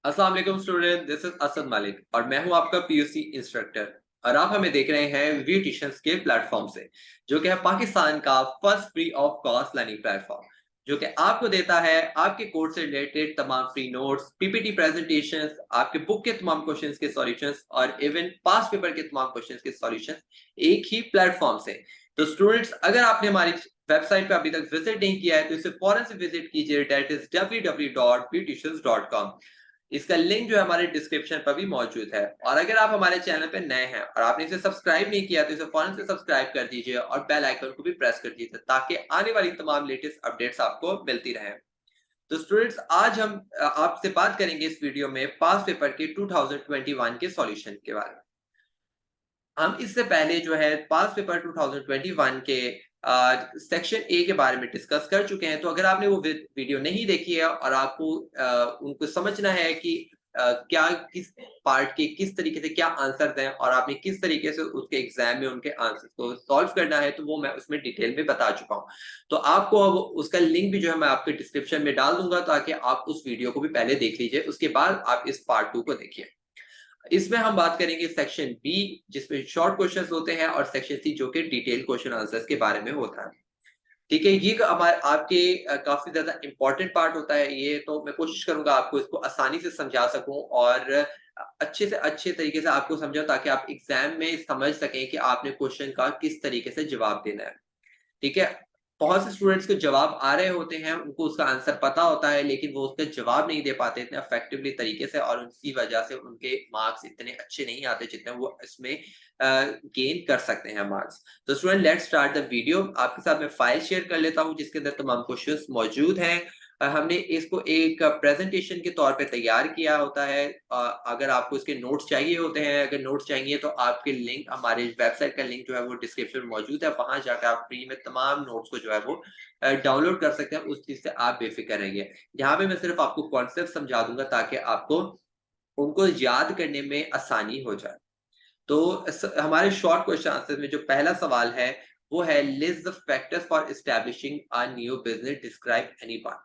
अस्सलाम वालेकुम student, this is Asad Malik और मैं हूं आपका पीयूसी इंस्ट्रक्टर। और आप हमें देख रहे हैं वी ट्यूशंस के प्लेटफॉर्म से, जो कि है पाकिस्तान का first free of cost learning platform, जो कि आपको देता है आपके कोर्स से रिलेटेड तमाम फ्री नोट्स, पीपीटी प्रेजेंटेशंस, आपके बुक के तमाम क्वेश्चंस के सॉल्यूशंस और इवन पास्ट पेपर के तमाम क्वेश्चंस के सॉल्यूशंस एक ही प्लेटफॉर्म से। तो स्टूडेंट्स, अगर आपने हमारी वेबसाइट पे अभी तक विजिट नहीं किया है तो इसे फौरन से विजिट कीजिए। That is www.ptutions.com। इसका लिंक जो है हमारे डिस्क्रिप्शन पर भी मौजूद है। और अगर आप हमारे चैनल पे नए हैं और आपने इसे सब्सक्राइब नहीं किया तो इसे फौरन से सब्सक्राइब कर दीजिए और बेल आइकन को भी प्रेस कर दीजिए ताकि आने वाली तमाम लेटेस्ट अपडेट्स आपको मिलती रहें। तो स्टूडेंट्स, आज हम आपसे बात करेंगे इस वीडियो में पास पेपर के 2021 के सॉल्यूशन के बारे में। हम इससे पहले जो है पास पेपर 2021 के सेक्शन ए के बारे में डिस्कस कर चुके हैं। तो अगर आपने वो वीडियो नहीं देखी है और आपको उनको समझना है कि क्या किस पार्ट के किस तरीके से क्या आंसर्स हैं और आपने किस तरीके से उसके एग्जाम में उनके आंसर्स को सॉल्व करना है, तो वो मैं उसमें डिटेल में बता चुका हूँ। तो आपको अब उसका लिंक भी जो है मैं आपके डिस्क्रिप्शन में डाल दूंगा ताकि आप उस वीडियो को भी पहले देख लीजिए, उसके बाद आप इस पार्ट 2 को देखिए। इसमें हम बात करेंगे सेक्शन बी, जिसमें शॉर्ट क्वेश्चंस होते हैं, और सेक्शन सी जो कि डिटेल क्वेश्चन आंसर्स के बारे में होता है। ठीक है, ये हमारे आपके काफी ज्यादा इंपॉर्टेंट पार्ट होता है ये। तो मैं कोशिश करूंगा आपको इसको आसानी से समझा सकूं और अच्छे से अच्छे तरीके से आपको समझाऊं ताकि आप एग्जाम में समझ सकें कि आपने क्वेश्चन का किस तरीके से जवाब देना है। ठीक है, बहुत से स्टूडेंट्स को जवाब आ रहे होते हैं, उनको उसका आंसर पता होता है, लेकिन वो उसका जवाब नहीं दे पाते इतने इफेक्टिवली तरीके से, और उनकी वजह से उनके मार्क्स इतने अच्छे नहीं आते जितने वो इसमें गेन कर सकते हैं मार्क्स। तो student, let's start the video. आपके साथ मैं फाइल शेयर कर लेता हूं जिसके अंदर तमाम क्वेश्चंस मौजूद हैं। हमने इसको एक प्रेजेंटेशन के तौर पे तैयार किया होता है। अगर आपको इसके नोट्स चाहिए होते हैं, अगर नोट्स चाहिए तो आपके लिंक, हमारे वेबसाइट का लिंक जो है वो डिस्क्रिप्शन में मौजूद है। वहां जाकर आप फ्री में तमाम नोट्स को जो है वो डाउनलोड कर सकते हैं। उस चीज से आप बेफिक्र रहिए। यहाँ पे मैं सिर्फ आपको कॉन्सेप्ट समझा दूंगा ताकि आपको उनको याद करने में आसानी हो जाए। तो हमारे शॉर्ट क्वेश्चन आंसर में जो पहला सवाल है वो है, list the factors for establishing a new business, describe any one.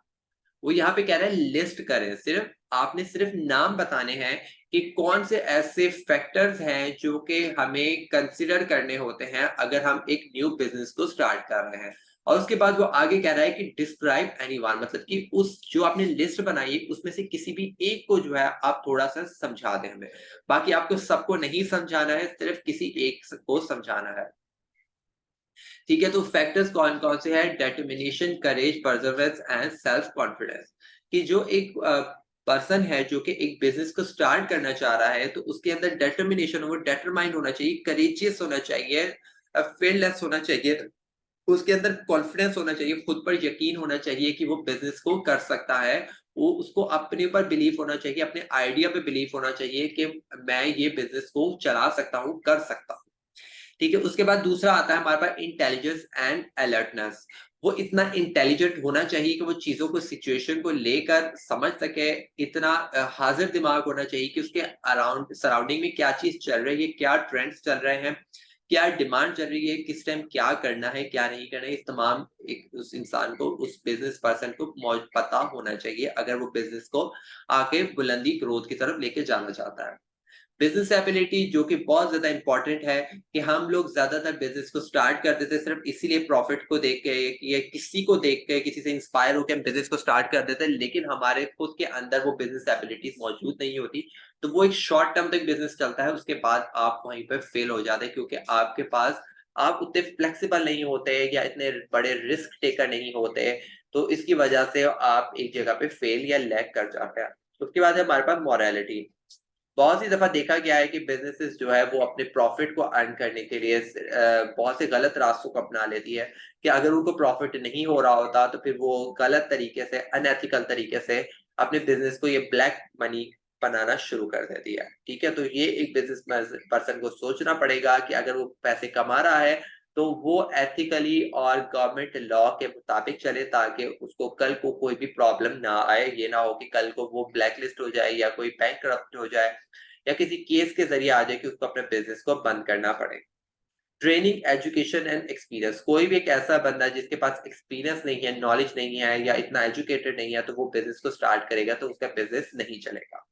वो यहाँ पे कह रहा है लिस्ट करें, सिर्फ आपने सिर्फ नाम बताने हैं कि कौन से ऐसे फैक्टर्स हैं जो कि हमें कंसिडर करने होते हैं अगर हम एक न्यू बिजनेस को स्टार्ट कर रहे हैं। और उसके बाद वो आगे कह रहा है कि डिस्क्राइब एनीवन, मतलब कि उस जो आपने लिस्ट बनाई है उसमें से किसी भी एक को जो है आप थोड़ा सा समझा दें हमें। बाकी आपको सबको नहीं समझाना है, सिर्फ किसी एक को समझाना है। ठीक है, तो फैक्टर्स कौन कौन से हैं? Determination, courage, Perseverance and self confidence. कि जो एक पर्सन है जो कि एक बिजनेस को स्टार्ट करना चाह रहा है, तो उसके अंदर डिटर्मिनेशन, वो डिटरमाइंड होना चाहिए, करेजियस होना चाहिए, फेयरलेस होना चाहिए, उसके अंदर कॉन्फिडेंस होना चाहिए, खुद पर यकीन होना चाहिए कि वो बिजनेस को कर सकता है। वो उसको अपने ऊपर बिलीव होना चाहिए, अपने आइडिया पे बिलीव होना चाहिए कि मैं ये बिजनेस को चला सकता हूँ, कर सकता हूँ। ठीक है, उसके बाद दूसरा आता है हमारे पास इंटेलिजेंस एंड अलर्टनेस। वो इतना इंटेलिजेंट होना चाहिए कि वो चीजों को, सिचुएशन को लेकर समझ सके। इतना हाजिर दिमाग होना चाहिए कि उसके अराउंड सराउंडिंग में क्या चीज चल रही है, क्या ट्रेंड्स चल रहे हैं, क्या डिमांड चल रही है, किस टाइम क्या करना है क्या नहीं करना है। इस तमाम एक उस इंसान को, उस बिजनेस पर्सन को पता होना चाहिए अगर वो बिजनेस को आगे बुलंदी, ग्रोथ की तरफ लेके जाना चाहता है। बिजनेस एबिलिटी, जो कि बहुत ज्यादा इंपॉर्टेंट है, कि हम लोग ज्यादातर बिजनेस को स्टार्ट कर देते हैं सिर्फ इसीलिए, प्रॉफिट को देख के या किसी को देख के, किसी से इंस्पायर होकर हम बिजनेस को स्टार्ट कर देते हैं, लेकिन हमारे खुद के अंदर वो बिजनेस एबिलिटीज मौजूद नहीं होती। तो वो एक शॉर्ट टर्म तक बिजनेस चलता है, उसके बाद आप वहीं पर फेल हो जाते हैं क्योंकि आपके पास, आप उतने फ्लेक्सिबल नहीं होते या इतने बड़े रिस्क टेकर नहीं होते। तो इसकी वजह से आप एक जगह पे फेल या लैग कर जाते हैं। उसके बाद है हमारे पास मोरालिटी। बहुत सी दफा देखा गया है कि बिजनेसेस जो है वो अपने प्रॉफिट को अर्न करने के लिए बहुत से गलत रास्तों को अपना लेती है। कि अगर उनको प्रॉफिट नहीं हो रहा होता तो फिर वो गलत तरीके से, अनएथिकल तरीके से अपने बिजनेस को ये ब्लैक मनी बनाना शुरू कर देती है। ठीक है, तो ये एक बिजनेस पर्सन को सोचना पड़ेगा कि अगर वो पैसे कमा रहा है तो वो एथिकली और गवर्नमेंट लॉ के मुताबिक चले, ताकि उसको कल को कोई भी प्रॉब्लम ना आए। ये ना हो कि कल को वो ब्लैक लिस्ट हो जाए या कोई बैंक करप्ट हो जाए या किसी केस के जरिए आ जाए कि उसको अपने बिजनेस को बंद करना पड़े। Training, education and experience. कोई भी एक ऐसा बंदा जिसके पास एक्सपीरियंस नहीं है, नॉलेज नहीं है या इतना एजुकेटेड नहीं है, तो वो बिजनेस को स्टार्ट करेगा तो उसका बिजनेस नहीं चलेगा।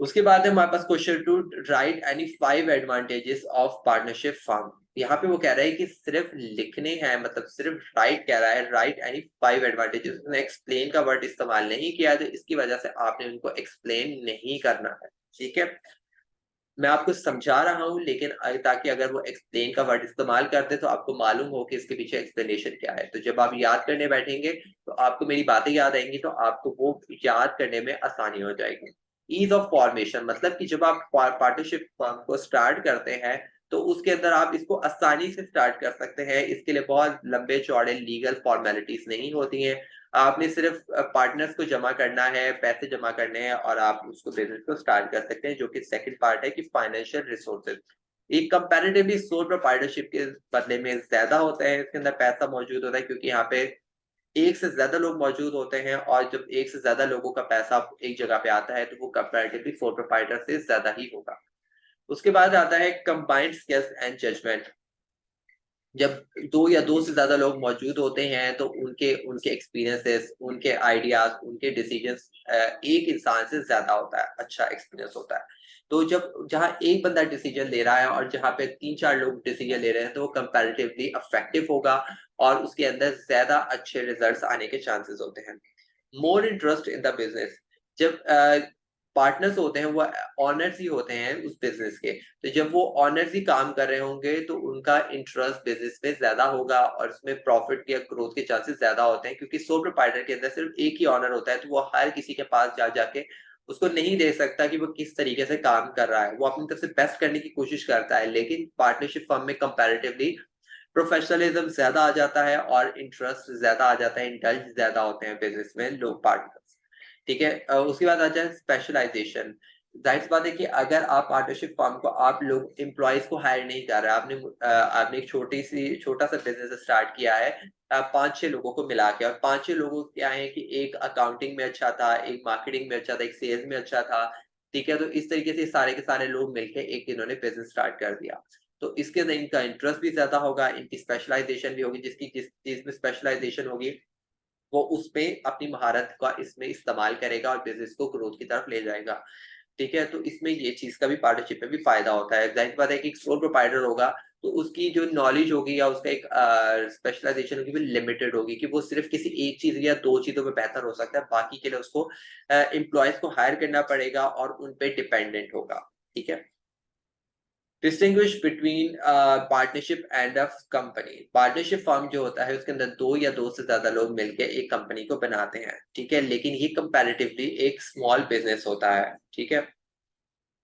उसके बाद है हमारे पास question two, write any 5 advantages of partnership firm. यहाँ पे वो कह रहा है कि सिर्फ लिखने हैं, मतलब सिर्फ राइट कह रहा है, राइट एनी 5 एडवांटेजेस, उसने एक्सप्लेन का वर्ड इस्तेमाल नहीं किया, तो इसकी वजह से आपने उनको एक्सप्लेन नहीं करना है, ठीक है। मैं आपको समझा रहा हूँ, लेकिन ताकि अगर वो एक्सप्लेन का वर्ड इस्तेमाल करते तो आपको मालूम हो कि इसके पीछे एक्सप्लेनेशन क्या है। तो जब आप याद करने बैठेंगे तो आपको मेरी बातें याद आएंगी, तो आपको वो याद करने में आसानी हो जाएगी। ईज ऑफ फॉर्मेशन, मतलब कि जब आप पार्टनरशिप फर्म को स्टार्ट करते हैं तो उसके अंदर आप इसको आसानी से स्टार्ट कर सकते हैं। इसके लिए बहुत लंबे चौड़े लीगल फॉर्मेलिटीज नहीं होती हैं। आपने सिर्फ पार्टनर्स को जमा करना है, पैसे जमा करने हैं और आप उसको बिजनेस को स्टार्ट कर सकते हैं, जो कि सेकंड पार्ट है कि फाइनेंशियल रिसोर्सेज। एक कंपैरेटिवली सोल प्रोप्राइटरशिप के बदले में ज्यादा होता है, इसके अंदर पैसा मौजूद होता है, क्योंकि यहाँ पे एक से ज्यादा लोग मौजूद होते हैं, और जब एक से ज्यादा लोगों का पैसा एक जगह पे आता है तो वो कंपैरेटिवली सोल प्रोप्राइटर से ज्यादा ही होगा। उसके बाद आता है कंबाइंड स्किल्स एंड जजमेंट। जब दो या दो से ज्यादा लोग मौजूद होते हैं तो उनके उनके एक्सपीरियंसेस, उनके आइडियाज, उनके डिसीजंस एक इंसान से ज्यादा होता है, अच्छा एक्सपीरियंस होता है। तो जब जहाँ एक बंदा डिसीजन ले रहा है और जहाँ पे 3-4 लोग डिसीजन ले रहे हैं, तो वो कंपैरेटिवली इफेक्टिव होगा और उसके अंदर ज्यादा अच्छे रिजल्ट्स आने के चांसेस होते हैं। More interest in the business. जब पार्टनर्स होते हैं वो ऑनर्स ही होते हैं उस बिजनेस के, तो जब वो ऑनर्स ही काम कर रहे होंगे तो उनका इंटरेस्ट बिजनेस में ज्यादा होगा और उसमें प्रॉफिट या ग्रोथ के चांसेस ज्यादा होते हैं, क्योंकि सोल प्रोप्राइटर के अंदर सिर्फ एक ही ऑनर होता है, तो वो हर किसी के पास जा जाके उसको नहीं दे सकता कि वो किस तरीके से काम कर रहा है। वो अपनी तरफ से बेस्ट करने की कोशिश करता है, लेकिन पार्टनरशिप फर्म में कंपैरेटिवली प्रोफेशनलिज्म ज्यादा आ जाता है और इंटरेस्ट ज्यादा आ जाता है, इंटेलिजेंस ज्यादा होते हैं बिजनेस में लोग पार्टनर्स, ठीक है। उसके बाद आ जाए स्पेशलाइजेशन। जाहिर सी बात है कि अगर आप पार्टनरशिप फर्म को, आप लोग एम्प्लॉयज को हायर नहीं कर रहे, आपने एक छोटा सा बिजनेस स्टार्ट किया है 5-6 लोगों को मिला के, और 5-6 लोगों क्या है कि एक अकाउंटिंग में अच्छा था, एक मार्केटिंग में अच्छा था, एक सेल्स में अच्छा था, ठीक है। तो इस तरीके से सारे के सारे लोग मिलकर एक इन्होंने बिजनेस स्टार्ट कर दिया, तो इसके अंदर इनका इंटरेस्ट भी ज्यादा होगा, इनकी स्पेशलाइजेशन भी होगी, जिस चीज में स्पेशलाइजेशन होगी वो उसमें अपनी महारत का इसमें इस्तेमाल करेगा और बिजनेस को ग्रोथ की तरफ ले जाएगा, ठीक है। तो इसमें ये चीज का भी पार्टनरशिप में भी फायदा होता है। जाहिर बात है कि एक सोल प्रोप्राइटर होगा तो उसकी जो नॉलेज होगी या उसका एक स्पेशलाइजेशन होगी वो लिमिटेड होगी, कि वो सिर्फ किसी एक चीज या दो चीजों में बेहतर हो सकता है, बाकी के लिए उसको एम्प्लॉयज को हायर करना पड़ेगा और उन पे डिपेंडेंट होगा, ठीक है। Distinguish between partnership and a company. Partnership firm जो होता है उसके अंदर दो या दो से ज्यादा लोग मिलकर एक कंपनी को बनाते हैं, ठीक है, लेकिन ये कंपैरेटिवली एक स्मॉल बिजनेस होता है, ठीक है।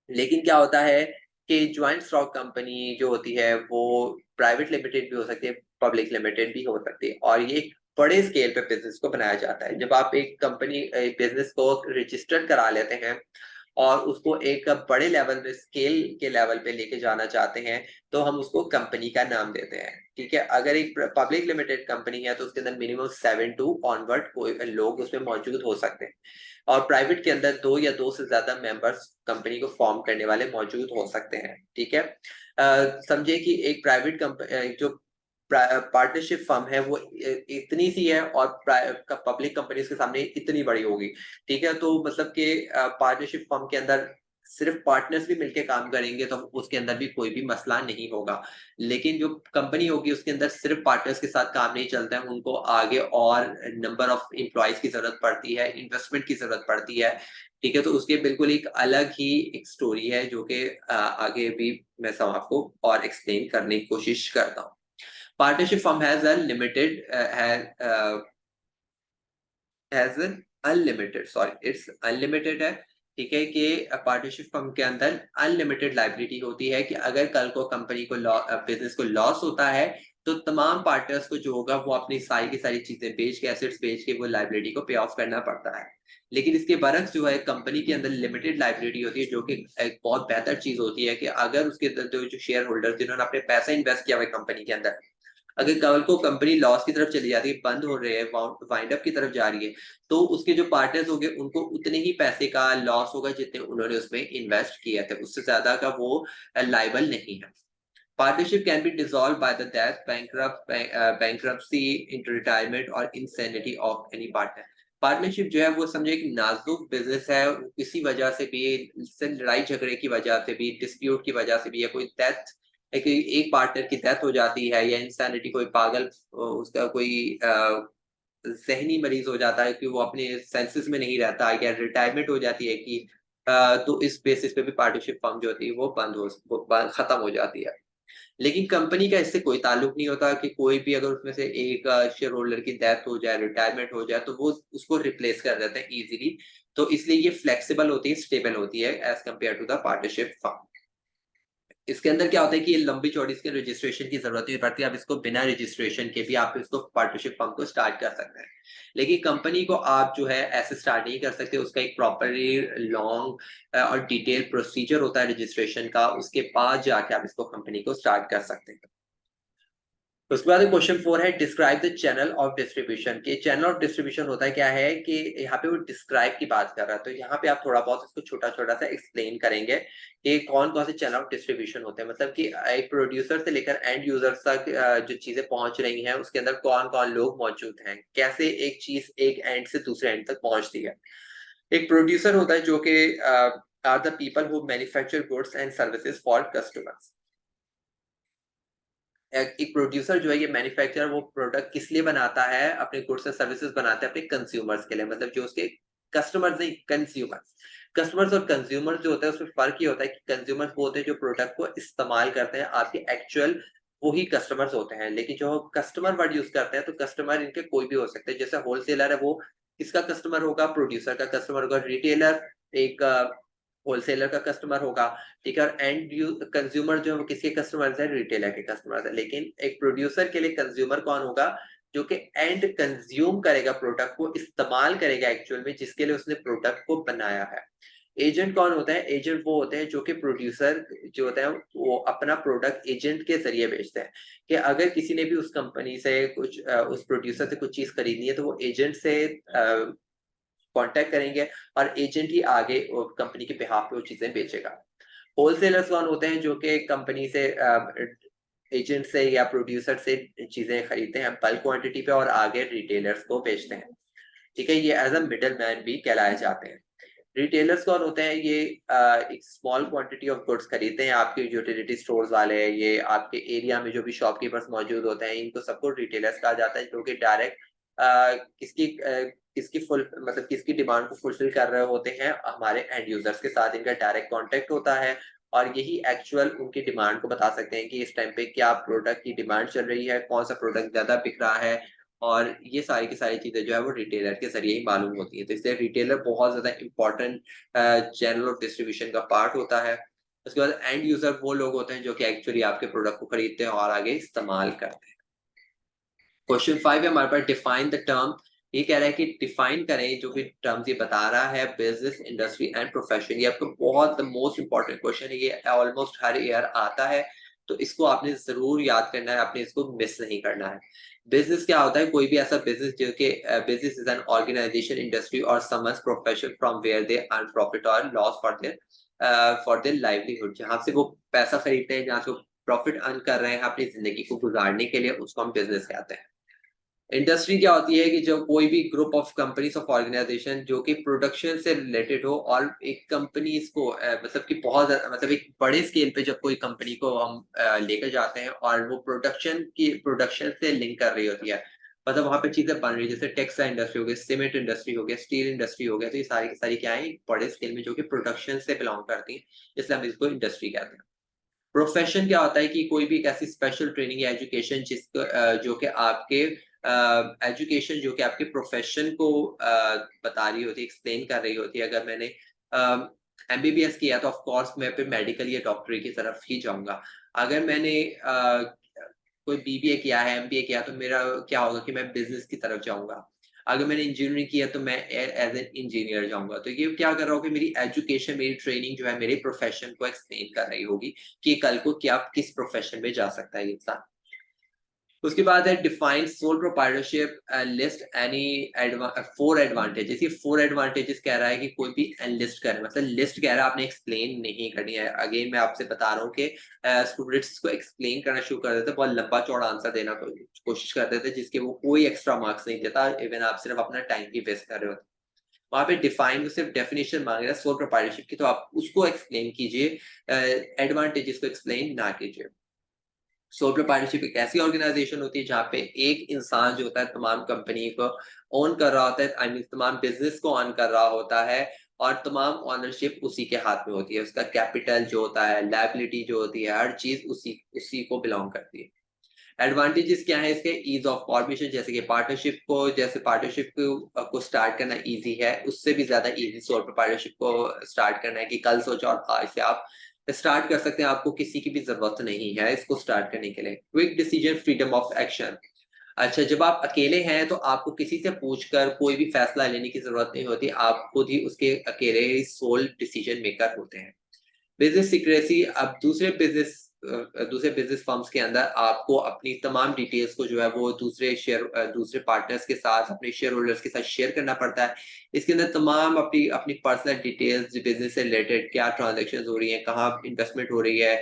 लेकिन क्या होता है कि ज्वाइंट स्टॉक कंपनी जो होती है वो प्राइवेट लिमिटेड भी हो सकती है, पब्लिक लिमिटेड भी हो सकती है, और ये एक बड़े स्केल पे बिजनेस को बनाया जाता है। जब आप एक कंपनी बिजनेस को रजिस्टर्ड करा लेते हैं और उसको एक बड़े लेवल में, स्केल के लेवल पे लेके जाना चाहते हैं, तो हम उसको कंपनी का नाम देते हैं, ठीक है। अगर एक पब्लिक लिमिटेड कंपनी है तो उसके अंदर मिनिमम 7 टू ऑनवर्ड कोई लोग उसमें मौजूद हो सकते हैं, और प्राइवेट के अंदर दो या दो से ज्यादा मेंबर्स कंपनी को फॉर्म करने वाले मौजूद हो सकते हैं, ठीक है। समझे कि एक प्राइवेट कंपनी जो पार्टनरशिप फर्म है वो इतनी सी है और पब्लिक कंपनीज के सामने इतनी बड़ी होगी, ठीक है। तो मतलब कि पार्टनरशिप फर्म के अंदर सिर्फ पार्टनर्स भी मिलके काम करेंगे तो उसके अंदर भी कोई भी मसला नहीं होगा, लेकिन जो कंपनी होगी उसके अंदर सिर्फ पार्टनर्स के साथ काम नहीं चलता है, उनको आगे और नंबर ऑफ एम्प्लॉयज की जरूरत पड़ती है, इन्वेस्टमेंट की जरूरत पड़ती है, ठीक है। तो उसके बिल्कुल एक अलग ही एक स्टोरी है जो कि आगे भी मैं सब आपको और एक्सप्लेन करने की कोशिश करता हूँ। Partnership firm has a limited has an unlimited, sorry it's unlimited है, ठीक है। कि पार्टनरशिप फर्म के अंदर अनलिमिटेड लाइबिलिटी होती है कि अगर कल को कंपनी को बिजनेस को लॉस होता है तो तमाम पार्टनर्स को जो होगा वो अपनी सारी की सारी चीजें बेच के, एसेट्स बेच के वो लाइबिलिटी को पे ऑफ करना पड़ता है। लेकिन इसके बरक्स जो है कंपनी के अंदर लिमिटेड लाइबिलिटी होती है, जो कि एक बहुत बेहतर चीज होती है कि अगर उसके अंदर जो शेयर होल्डर जिन्होंने अपने पैसा इन्वेस्ट किया हुआ है कंपनी के अंदर, अगर कल को कंपनी लॉस की तरफ चली जाती है, बंद हो रही है, वाइंड अप की तरफ जा रही है, तो उसके जो पार्टनर्स होंगे उनको उतने ही पैसे का लॉस होगा जितने उन्होंने उसमें इन्वेस्ट किया था, उससे ज्यादा का वो लाइबल नहीं है। Partnership can be dissolve by the death, bankruptcy, into retirement or insanity of any partner। Partnership जो है वो समझे एक नाजुक बिजनेस है, किसी वजह से भी, इससे लड़ाई झगड़े की वजह से भी, डिस्प्यूट की वजह से भी, या कोई डेथ, एक पार्टनर की डेथ हो जाती है, या इंसानिटी कोई पागल उसका कोई ज़हनी मरीज़ हो जाता है कि वो अपने सेंसेस में नहीं रहता, या रिटायरमेंट हो जाती है कि तो इस बेसिस पे भी पार्टनरशिप फर्म जो होती है वो खत्म हो जाती है। लेकिन कंपनी का इससे कोई ताल्लुक नहीं होता कि कोई भी अगर उसमें से एक शेयर होल्डर की डेथ हो जाए, रिटायरमेंट हो जाए, तो वो उसको रिप्लेस कर देते हैं इजीली। तो इसलिए ये फ्लेक्सिबल होती है, स्टेबल होती है as compare to the partnership firm. इसके अंदर क्या होता है कि ये लंबी चौड़ी इसके रजिस्ट्रेशन की जरूरत नहीं पड़ती, आप इसको बिना रजिस्ट्रेशन के भी आप इसको पार्टनरशिप फर्म को स्टार्ट कर सकते हैं। लेकिन कंपनी को आप जो है ऐसे स्टार्ट नहीं कर सकते, उसका एक प्रॉपरली लॉन्ग और डिटेल प्रोसीजर होता है रजिस्ट्रेशन का, उसके बाद जाके आप इसको कंपनी को स्टार्ट कर सकते हैं। उसके बाद क्वेश्चन 4 है describe the channel of distribution. के चैनल ऑफ डिस्ट्रीब्यूशन होता है क्या है कि यहाँ पे वो डिस्क्राइब की बात कर रहा है, तो यहाँ पे आप थोड़ा बहुत इसको छोटा-छोटा सा एक्सप्लेन करेंगे कि कौन-कौन से चैनल ऑफ डिस्ट्रीब्यूशन होते हैं। मतलब कि एक प्रोड्यूसर से लेकर एंड यूजर तक जो चीजें पहुंच रही हैं उसके अंदर कौन-कौन लोग मौजूद हैं, कैसे एक चीज एक एंड से दूसरे एंड तक पहुंचती है। एक प्रोड्यूसर होता है जो कि are the people who manufacture goods and services for customers. एक प्रोड्यूसर जो है ये मैन्युफैक्चरर वो प्रोडक्ट किस लिए बनाता है, अपने गुड्स एंड सर्विसेज बनाते हैं अपने कंज्यूमर्स के लिए, मतलब जो उसके कस्टमर्स नहीं, कंज्यूमर्स। कस्टमर्स और कंज्यूमर्स जो होता है उसमें फर्क ये होता है कि कंज्यूमर्स वो होते हैं जो प्रोडक्ट को इस्तेमाल करते हैं, आपके एक्चुअल वही कस्टमर्स होते हैं। लेकिन जो कस्टमर वर्ड यूज करते हैं तो कस्टमर इनके कोई भी हो सकते हैं, जैसे होलसेलर है वो किसका कस्टमर होगा, प्रोड्यूसर का कस्टमर होगा। रिटेलर एक होलसेलर का कस्टमर होगा, ठीक है। और एंड कंज्यूमर जो है वो किसके कस्टमर्स है, रिटेलर के कस्टमर्स है। लेकिन एक प्रोड्यूसर के लिए कंज्यूमर कौन होगा, जो कि एंड कंज्यूम करेगा, प्रोडक्ट को इस्तेमाल करेगा एक्चुअल में जिसके लिए उसने प्रोडक्ट को बनाया है। एजेंट कौन होता है, एजेंट वो होते हैं जो कि प्रोड्यूसर जो होता है वो अपना प्रोडक्ट एजेंट के जरिए बेचते हैं। कि अगर किसी ने भी उस कंपनी से कुछ उस प्रोड्यूसर से कुछ चीज खरीदनी है तो वो एजेंट से कांटेक्ट करेंगे और एजेंट ही आगे कंपनी के बिहाफ पे वो चीजें बेचेगा। होलसेलर्स कौन होते हैं, जो कि कंपनी से एजेंट से या प्रोड्यूसर से चीजें खरीदते हैं बल्क क्वांटिटी पे और आगे रिटेलर्स को बेचते हैं, ठीक है। ये एज अ मिडल मैन भी कहलाए जाते हैं। रिटेलर्स कौन होते हैं, ये एक स्मॉल क्वांटिटी ऑफ गुड्स खरीदते हैं, आपके यूटिलिटी स्टोर्स वाले, ये आपके एरिया में जो भी शॉपकीपर्स मौजूद होते हैं, इनको सबको रिटेलर्स कहा जाता है, जो कि डायरेक्ट किसकी फुल मतलब किसकी डिमांड को फुलफिल कर रहे होते हैं, हमारे एंड यूजर्स के साथ इनका डायरेक्ट कांटेक्ट होता है। और यही एक्चुअल उनकी डिमांड को बता सकते हैं कि इस टाइम पे क्या प्रोडक्ट की डिमांड चल रही है, कौन सा प्रोडक्ट ज्यादा बिक रहा है। और ये सारी की सारी चीजें जो है वो रिटेलर के जरिए ही मालूम होती है, तो इसलिए रिटेलर बहुत ज्यादा इंपॉर्टेंट चैनल ऑफ डिस्ट्रीब्यूशन का पार्ट होता है। उसके बाद एंड यूजर वो लोग होते हैं जो कि एक्चुअली आपके प्रोडक्ट को खरीदते हैं और आगे इस्तेमाल करते हैं। क्वेश्चन 5 है हमारे पास, डिफाइन द टर्म। ये कह रहा है कि डिफाइन करें जो भी टर्म्स ये बता रहा है, बिजनेस, इंडस्ट्री एंड प्रोफेशन। ये आपको बहुत द मोस्ट इंपॉर्टेंट क्वेश्चन है, ये ऑलमोस्ट हर ईयर आता है, तो इसको आपने जरूर याद करना है, आपने इसको मिस नहीं करना है। बिजनेस क्या होता है, कोई भी ऐसा बिजनेस जो कि business is an organisation, industry और someone's profession from where they earn profit और लॉस फॉर देयर लाइवलीहुड। जहां से वो पैसा खरीदते हैं, जहां से वो प्रॉफिट अर्न कर रहे हैं अपनी जिंदगी को गुजारने के लिए, उसको हम बिजनेस कहते हैं। इंडस्ट्री क्या होती है कि जो कोई भी group of companies of organisation जो कि प्रोडक्शन से रिलेटेड हो, और एक कंपनी को मतलब कि बहुत मतलब एक बड़े स्केल पे जब कोई कंपनी को हम लेकर जाते हैं और वो प्रोडक्शन से लिंक कर रही होती है, मतलब वहां पे चीजें बन रही है, जैसे टेक्सटाइल इंडस्ट्री हो गई, सीमेंट इंडस्ट्री हो गया, स्टील इंडस्ट्री हो गया, तो ये सारी की सारी क्या है, एक बड़े स्केल में जो कि प्रोडक्शन से बिलोंग करती है, इसलिए हम इसको इंडस्ट्री कहते हैं। प्रोफेशन क्या होता है कि कोई भी एक ऐसी स्पेशल ट्रेनिंग या एजुकेशन जिसको जो कि आपके एजुकेशन जो कि आपके प्रोफेशन को बता रही होती है, एक्सप्लेन कर रही होती है। अगर मैंने एमबीबीएस किया तो ऑफ कोर्स मैं फिर मेडिकल या डॉक्टरी की तरफ ही जाऊंगा। अगर मैंने कोई बीबीए किया है, एमबीए किया, तो मेरा क्या होगा कि मैं बिजनेस की तरफ जाऊंगा। अगर मैंने इंजीनियरिंग किया तो मैं एज एन इंजीनियर जाऊंगा। तो ये क्या कर रहा होगा, मेरी एजुकेशन, मेरी ट्रेनिंग जो है मेरे प्रोफेशन को एक्सप्लेन कर रही होगी कि कल को क्या किस प्रोफेशन में जा सकता है इंसान। उसके बाद है define sole proprietorship list any 4 advantages. ये 4 एडवांटेजेस कह रहा है कि कोई भी लिस्ट करे, मतलब लिस्ट कह रहा है आपने एक्सप्लेन नहीं करनी है। अगेन मैं आपसे बता रहा हूँ कि स्टूडेंट्स को एक्सप्लेन करना शुरू कर देते, बहुत लंबा चौड़ा आंसर देना कोशिश करते थे जिसके वो कोई एक्स्ट्रा मार्क्स नहीं देता, इवन आप सिर्फ अपना टाइम ही वेस्ट कर रहे हो। वहां पे डिफाइन सिर्फ डेफिनेशन मांग रहा है सोल प्रोप्राइटरशिप की, तो आप उसको एक्सप्लेन कीजिए, एडवांटेजेस को एक्सप्लेन ना कीजिए। सोल प्रोप्राइटरशिप एक ऐसी ऑर्गेनाइजेशन होती है जहाँ पे एक इंसान जो होता है तमाम कंपनी को ओन कर रहा होता है, आई मीन तमाम बिजनेस को ऑन कर रहा होता है, और तमाम ऑनरशिप उसी के हाथ में होती है। उसका कैपिटल जो होता है, लायबिलिटी जो होती है, हर चीज उसी उसी को बिलोंग करती है। एडवांटेजेस क्या है इसके? ईज ऑफ फॉर्मेशन, जैसे कि पार्टनरशिप को स्टार्ट करना इजी है, उससे भी ज्यादा इजी सोल प्रोप्राइटरशिप को स्टार्ट करना है कि कल सोचा और आज से आप स्टार्ट कर सकते हैं। आपको किसी की भी जरूरत नहीं है इसको स्टार्ट करने के लिए। Quick decision, freedom of action. अच्छा, जब आप अकेले हैं तो आपको किसी से पूछकर कोई भी फैसला लेने की जरूरत नहीं होती, आप खुद ही उसके अकेले सोल डिसीजन मेकर होते हैं। बिजनेस सीक्रेसी, अब दूसरे बिजनेस फर्म्स के अंदर आपको अपनी तमाम डिटेल्स को जो है वो दूसरे पार्टनर्स के साथ, अपने शेयर होल्डर्स के साथ शेयर करना पड़ता है। इसके अंदर तमाम अपनी अपनी पर्सनल डिटेल्स, बिजनेस से रिलेटेड क्या ट्रांजेक्शन हो रही है, कहाँ इन्वेस्टमेंट हो रही है,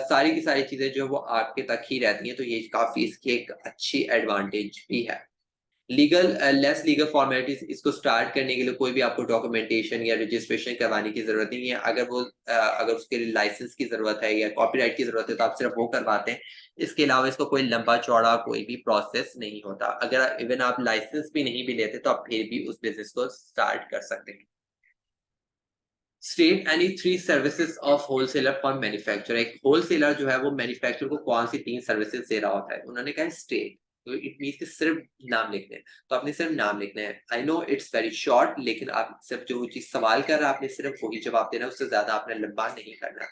सारी की सारी चीजें जो है वो आपके तक ही रहती हैं। तो ये काफी इसकी एक अच्छी एडवांटेज भी है। लेस लीगल फॉर्मेलिटीज, इसको स्टार्ट करने के लिए कोई भी आपको डॉक्यूमेंटेशन या रजिस्ट्रेशन करवाने की जरूरत नहीं है। अगर उसके लिए लाइसेंस की जरूरत है या कॉपीराइट की जरूरत है तो आप सिर्फ वो करवाते हैं। इसके अलावा इसको कोई लंबा चौड़ा कोई भी प्रोसेस नहीं होता। अगर इवन आप लाइसेंस भी नहीं भी लेते तो आप फिर भी उस बिजनेस को स्टार्ट कर सकते हैं। State any 3 services of wholesaler for manufacture. एक होलसेलर जो है वो मैन्युफैक्चर को कौन सी 3 सर्विसेज दे रहा होता है? उन्होंने कहा स्टेट, तो इट मीन कि सिर्फ नाम लिखने हैं। तो आपने सिर्फ नाम लिखना है। I know it's very short, लेकिन आप सिर्फ जो चीज सवाल कर रहा है आपने सिर्फ वही जवाब देना है, उससे ज्यादा आपने लंबा नहीं करना।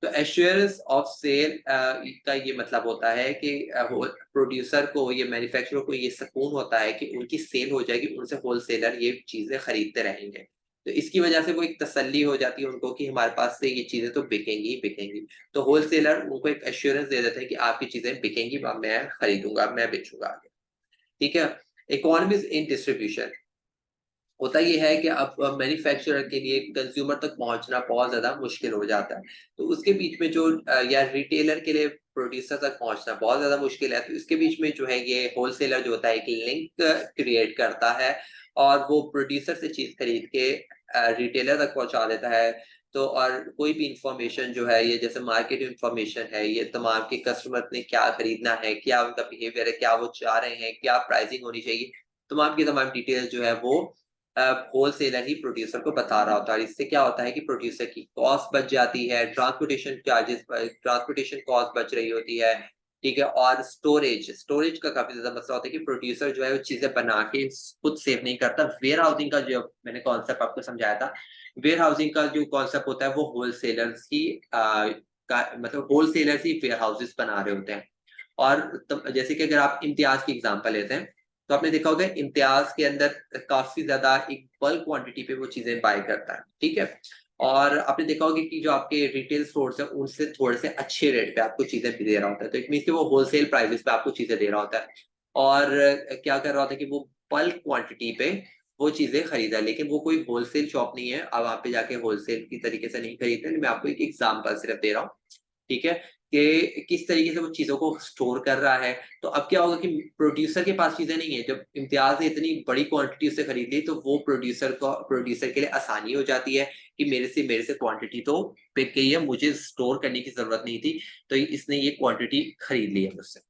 तो एश्योरेंस ऑफ सेल का ये मतलब होता है कि प्रोड्यूसर को, ये मैन्युफैक्चरर को ये सुकून होता है कि उनकी सेल हो जाएगी, उनसे होलसेलर ये चीजें खरीदते रहेंगे। तो इसकी वजह से वो एक तसल्ली हो जाती है उनको कि हमारे पास से ये चीजें तो बिकेंगी ही बिकेंगी। तो होलसेलर उनको एक एश्योरेंस दे देता है कि आपकी चीजें बिकेंगी, मैं खरीदूंगा, मैं बेचूंगा आगे। ठीक है। इकोनॉमीज इन डिस्ट्रीब्यूशन, होता ये है कि अब मैन्युफैक्चरर के लिए कंज्यूमर तक पहुंचना बहुत ज्यादा मुश्किल हो जाता है। तो उसके बीच में या रिटेलर के लिए प्रोड्यूसर तक पहुंचना बहुत ज्यादा मुश्किल है। तो इसके बीच में जो है ये होलसेलर जो होता है एक लिंक क्रिएट करता है और वो प्रोड्यूसर से चीज खरीद के रिटेलर तक पहुंचा देता है। तो और कोई भी इंफॉर्मेशन जो है, ये जैसे मार्केट इंफॉर्मेशन है, ये तमाम के कस्टमर ने क्या खरीदना है, क्या उनका बिहेवियर है, क्या वो चाह रहे हैं, क्या प्राइसिंग होनी चाहिए, तमाम की तमाम डिटेल्स जो है वो होलसेलर ही प्रोड्यूसर को बता रहा होता है। और इससे क्या होता है कि प्रोड्यूसर की कॉस्ट बच जाती है, ट्रांसपोर्टेशन कॉस्ट बच रही होती है। ठीक है। और स्टोरेज का काफी ज्यादा मसला होता है कि प्रोड्यूसर जो है वो चीजें बना के खुद सेव नहीं करता। वेयर हाउसिंग का जो मैंने कॉन्सेप्ट आपको समझाया था, वेयर हाउसिंग का जो कॉन्सेप्ट होता है वो होलसेलर्स ही मतलब होलसेलर्स ही वेयर हाउसेस बना रहे होते हैं। और जैसे कि अगर आप इम्तियाज की एग्जांपल लेते हैं तो आपने देखा होगा इम्तियाज के अंदर काफी ज्यादा एक बल्क क्वांटिटी पे वो चीजें बाय करता है। ठीक है। और आपने देखा होगा कि जो आपके रिटेल स्टोर्स है उनसे थोड़े से अच्छे रेट पे आपको चीजें भी दे रहा होता है। तो इट मीन कि वो होलसेल प्राइसेस पे आपको चीजें दे रहा होता है। और क्या कर रहा होता है कि वो बल्क क्वांटिटी पे वो चीजें खरीदा है, लेकिन वो कोई होलसेल शॉप नहीं है। अब वहां पे जाके होलसेल की तरीके से नहीं खरीदते। मैं आपको एक एग्जाम्पल सिर्फ दे रहा हूँ। ठीक है। कि किस तरीके से वो चीजों को स्टोर कर रहा है। तो अब क्या होगा कि प्रोड्यूसर के पास चीजें नहीं है। जब इम्तियाज ने इतनी बड़ी क्वांटिटी उससे खरीद ली तो वो प्रोड्यूसर के लिए आसानी हो जाती है कि मेरे से क्वांटिटी तो बिक गई है, मुझे स्टोर करने की जरूरत नहीं थी, तो इसने ये क्वांटिटी खरीद ली है मुझसे।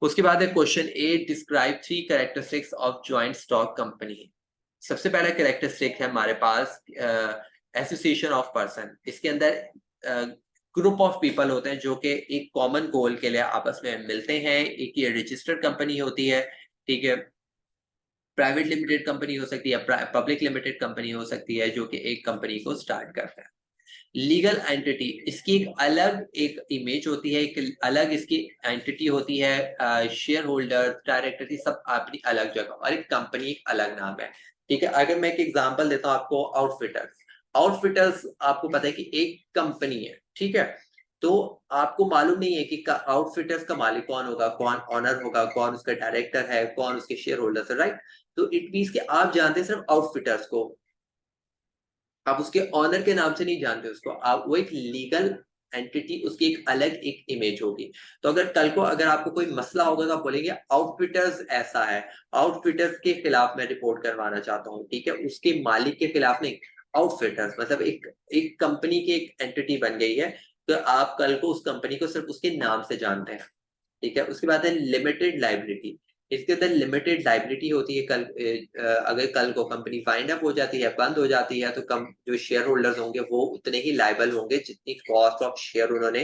उसके बाद है question A, describe 3 characteristics of joint stock company. सबसे पहला कैरेक्टरिस्टिक है हमारे पास एसोसिएशन ऑफ पर्सन। इसके अंदर ग्रुप ऑफ पीपल होते हैं जो कि एक कॉमन गोल के लिए आपस में मिलते हैं। एक ये रजिस्टर्ड कंपनी होती है। ठीक है। प्राइवेट लिमिटेड कंपनी हो सकती है, पब्लिक लिमिटेड कंपनी हो सकती है, जो कि एक कंपनी को स्टार्ट करता है। लीगल एंटिटी, इसकी एक इमेज होती है, एक अलग इसकी एंटिटी होती है। शेयर होल्डर, डायरेक्टर, सब अपनी अलग जगह, और एक कंपनी एक अलग नाम है। ठीक है। अगर मैं एक एग्जांपल देता हूँ आपको, आउटफिटर्स। आउटफिटर्स आपको पता है कि एक कंपनी है। ठीक है। तो आपको मालूम नहीं है कि आउटफिटर्स का मालिक कौन होगा, कौन ओनर होगा, कौन उसका डायरेक्टर है, कौन उसके शेयर होल्डर्स है, राइट? तो इट मीन्स कि आप जानते हैं सिर्फ आउटफिटर्स को, आप उसके ऑनर के नाम से नहीं जानते उसको, आप वो एक लीगल एंटिटी, उसकी एक अलग एक इमेज होगी। तो अगर कल को अगर आपको कोई मसला होगा तो आप बोलेंगे आउटफिटर्स ऐसा है, आउटफिटर्स के खिलाफ मैं रिपोर्ट करवाना चाहता हूँ, ठीक है, उसके मालिक के खिलाफ नहीं। आउटफिटर्स मतलब एक एक कंपनी की एक एंटिटी बन गई है, तो आप कल को उस कंपनी को सिर्फ उसके नाम से जानते हैं, ठीक है। उसके बाद है लिमिटेड लाइबिलिटी। इसके अंदर लिमिटेड लाइबिलिटी होती है, अगर कल को कंपनी वाइंड अप हो जाती है, बंद हो जाती है, तो कम जो शेयर होल्डर्स होंगे वो उतने ही लाइबल होंगे जितनी कॉस्ट ऑफ शेयर उन्होंने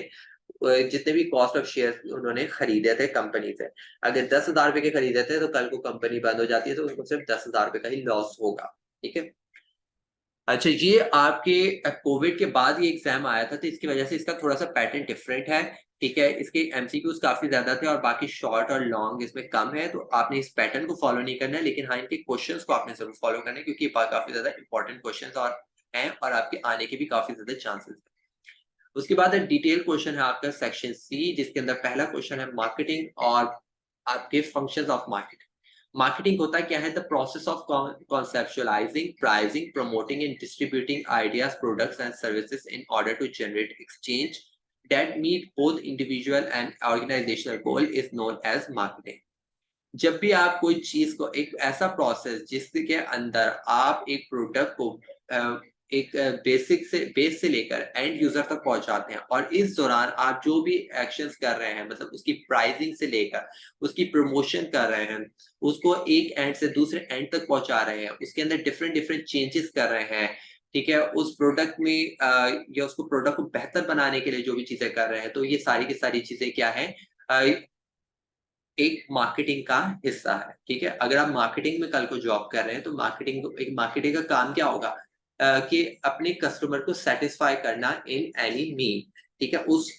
जितने भी कॉस्ट ऑफ शेयर उन्होंने खरीदे थे कंपनी से। अगर 10,000 रुपए के खरीदे थे तो कल को कंपनी बंद हो जाती है तो उनको सिर्फ 10,000 रुपए का ही लॉस होगा, ठीक है। अच्छा, ये आपके कोविड के बाद ये एग्जाम आया था, तो इसकी वजह से इसका थोड़ा-सा पैटर्न डिफरेंट है, ठीक है? इसके एमसीक्यूज़ काफ़ी ज़्यादा थे और बाकी शॉर्ट और लॉन्ग इसमें कम है, तो आपने इस पैटर्न को फॉलो नहीं करना है, लेकिन हाँ, इनके क्वेश्चंस को आपने ज़रूर फॉलो करना है क्योंकि ये काफ़ी ज़्यादा इंपॉर्टेंट क्वेश्चंस और हैं और आपके आने के भी काफ़ी ज़्यादा चांसेस हैं। उसके बाद एक डिटेल क्वेश्चन है आपका सेक्शन सी, जिसके अंदर पहला क्वेश्चन है मार्केटिंग और आपके फंक्शंस ऑफ मार्केटिंग। मार्केटिंग होता क्या है? The process of conceptualizing, pricing, promoting and distributing ideas, products and services in order to generate exchange that meet both individual and organizational goal is known as marketing। जब भी आप कोई चीज को एक ऐसा प्रोसेस जिसके अंदर आप एक प्रोडक्ट को एक बेस से लेकर एंड यूजर तक पहुंचाते हैं और इस दौरान आप जो भी एक्शंस कर रहे हैं, मतलब उसकी प्राइसिंग से लेकर उसकी प्रमोशन कर रहे हैं, उसको एक एंड से दूसरे एंड तक पहुंचा रहे हैं, उसके अंदर डिफरेंट डिफरेंट चेंजेस कर रहे हैं, ठीक है, उस प्रोडक्ट में या उसको प्रोडक्ट को बेहतर बनाने के लिए जो भी चीजें कर रहे हैं, तो ये सारी की सारी चीजें क्या है? एक मार्केटिंग का हिस्सा है, ठीक है। अगर आप मार्केटिंग में कल को जॉब कर रहे हैं तो मार्केटिंग का काम क्या होगा? कि अपने कस्टमर को सेटिस्फाई करना इन एनी मीन, ठीक है। उस